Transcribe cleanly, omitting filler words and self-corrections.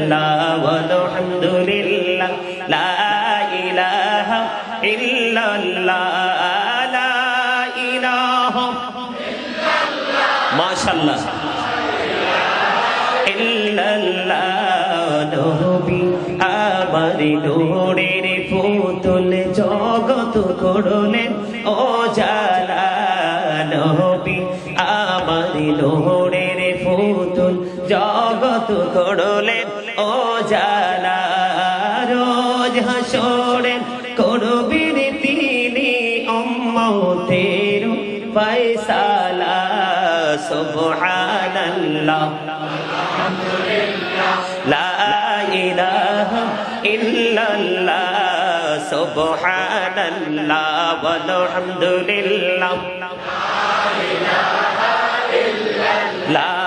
ইল্লাল্লাহ আলহামদুলিল্লাহ লা ইলাহা ইল্লাল্লাহ লা ইলাহা ইল্লাল্লাহ মাশাআল্লাহ ইল্লাল্লাহ নবী আমার নূরের পুতুল জগত করলেন ও জালা নবী আমার নূরের পুতুল জগত করলেন ও জালা রোজ হাসরে করবেন তিনি উম্মতের ফয়সালা সুবহানাল্লাহ লা ইলাহা ইল্লাল্লাহ সুবহানাল্লাহ ওয়ালহামদুলিল্লাহ লা